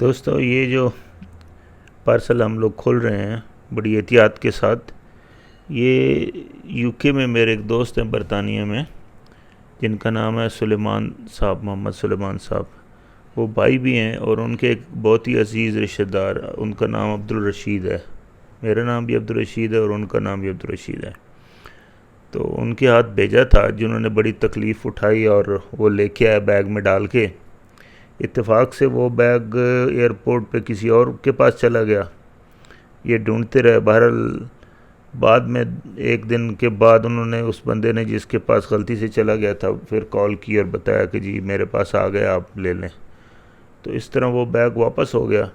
दोस्तों, ये जो पार्सल हम लोग खोल रहे हैं बड़ी एहतियात के साथ, ये यूके में मेरे एक दोस्त हैं बरतानिया में, जिनका नाम है सुलेमान साहब, मोहम्मद सुलेमान साहब। वो भाई भी हैं और उनके एक बहुत ही अजीज़ रिश्तेदार, उनका नाम अब्दुल रशीद है। मेरा नाम भी अब्दुल रशीद है और उनका नाम भी अब्दुल रशीद है। तो उनके हाथ भेजा था, जिन्होंने बड़ी तकलीफ़ उठाई और वो लेके आया बैग में डाल के। इत्तेफाक से वो बैग एयरपोर्ट पे किसी और के पास चला गया। ये ढूंढते रहे। बहरहाल बाद में एक दिन के बाद उन्होंने, उस बंदे ने जिसके पास गलती से चला गया था, फिर कॉल की और बताया कि जी मेरे पास आ गया, आप ले लें। तो इस तरह वो बैग वापस हो गया।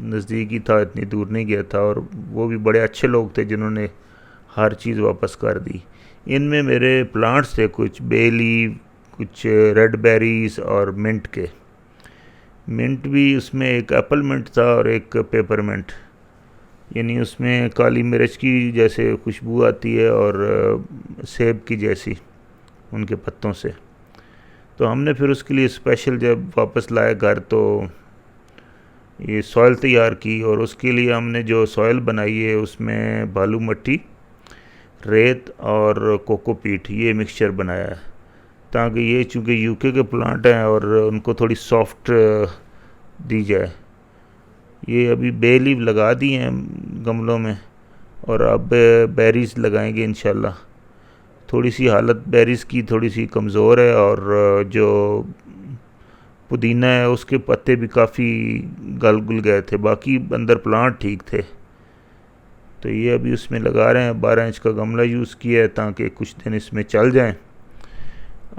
नज़दीक ही था, इतनी दूर नहीं गया था, और वो भी बड़े अच्छे लोग थे जिन्होंने हर चीज़ वापस कर दी। इनमें मेरे प्लांट्स थे, कुछ बे लीफ, कुछ रेड बेरीज और मिंट के। मिंट भी, उसमें एक एप्पल मिंट था और एक पेपर मिंट, यानी उसमें काली मिर्च की जैसे खुशबू आती है और सेब की जैसी उनके पत्तों से। तो हमने फिर उसके लिए स्पेशल जब वापस लाए घर, तो ये सॉइल तैयार की, और उसके लिए हमने जो सॉइल बनाई है उसमें बालू मट्टी, रेत और कोकोपीट, ये मिक्सचर बनाया है, ताकि ये चूँकि यूके के प्लांट हैं और उनको थोड़ी सॉफ्ट दी जाए। ये अभी बे लीफ लगा दी हैं गमलों में, और अब बेरीज लगाएंगे इंशाल्लाह। थोड़ी सी हालत बेरीज की थोड़ी सी कमज़ोर है, और जो पुदीना है उसके पत्ते भी काफ़ी गल गुल गए थे, बाकी अंदर प्लांट ठीक थे। तो ये अभी उसमें लगा रहे हैं। 12 इंच का गमला यूज़ किया है ताकि कुछ दिन इसमें चल जाएं।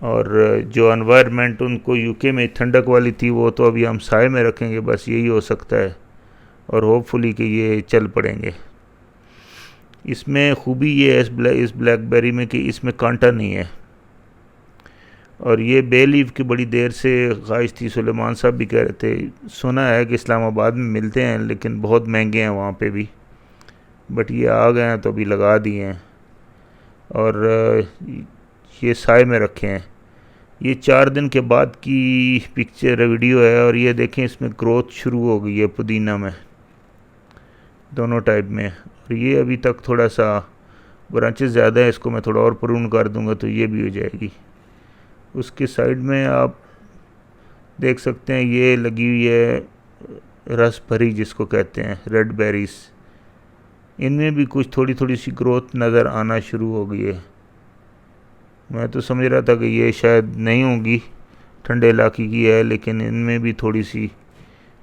और जो एनवायरनमेंट उनको यूके में ठंडक वाली थी, वो तो अभी हम साए में रखेंगे, बस यही हो सकता है, और होपफुली कि ये चल पड़ेंगे। इसमें खूबी ये है इस ब्लैकबेरी में कि इसमें कांटा नहीं है। और ये बे लीफ की बड़ी देर से ख्वाहिश थी। सुलेमान साहब भी कह रहे थे, सुना है कि इस्लामाबाद में मिलते हैं लेकिन बहुत महंगे हैं वहाँ पे भी, बट ये आ गए हैं तो अभी लगा दिए हैं, और ये साए में रखे हैं। ये 4 दिन के बाद की पिक्चर वीडियो है, और ये देखें इसमें ग्रोथ शुरू हो गई है पुदीना में, दोनों टाइप में। और ये अभी तक थोड़ा सा ब्रांचेस ज़्यादा है, इसको मैं थोड़ा और प्रून कर दूंगा तो ये भी हो जाएगी। उसके साइड में आप देख सकते हैं ये लगी हुई है रस भरी, जिसको कहते हैं रेड बेरीज। इनमें भी कुछ थोड़ी थोड़ी सी ग्रोथ नज़र आना शुरू हो गई है। मैं तो समझ रहा था कि ये शायद नहीं होगी, ठंडे इलाके की है, लेकिन इनमें भी थोड़ी सी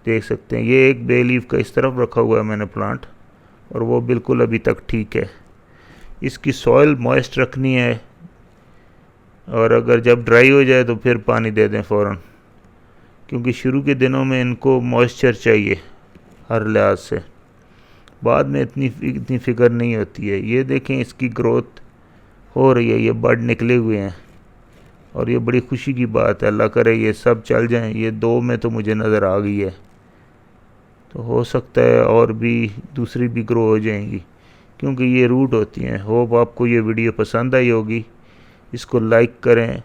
देख सकते हैं। ये एक बे लीफ का इस तरफ रखा हुआ है मैंने प्लांट, और वो बिल्कुल अभी तक ठीक है। इसकी सॉइल मॉइस्ट रखनी है, और अगर जब ड्राई हो जाए तो फिर पानी दे दें फ़ौरन, क्योंकि शुरू के दिनों में इनको मॉइस्चर चाहिए हर लिहाज से। बाद में इतनी फ़िक्र नहीं होती है। ये देखें इसकी ग्रोथ हो रही है, ये बड निकले हुए हैं, और ये बड़ी खुशी की बात है। अल्लाह करे ये सब चल जाएं। ये 2 में तो मुझे नज़र आ गई है, तो हो सकता है और भी दूसरी भी ग्रो हो जाएंगी, क्योंकि ये रूट होती हैं। होप आपको ये वीडियो पसंद आई होगी। इसको लाइक करें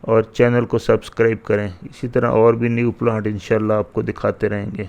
और चैनल को सब्सक्राइब करें। इसी तरह और भी न्यू प्लांट इंशाल्लाह आपको दिखाते रहेंगे।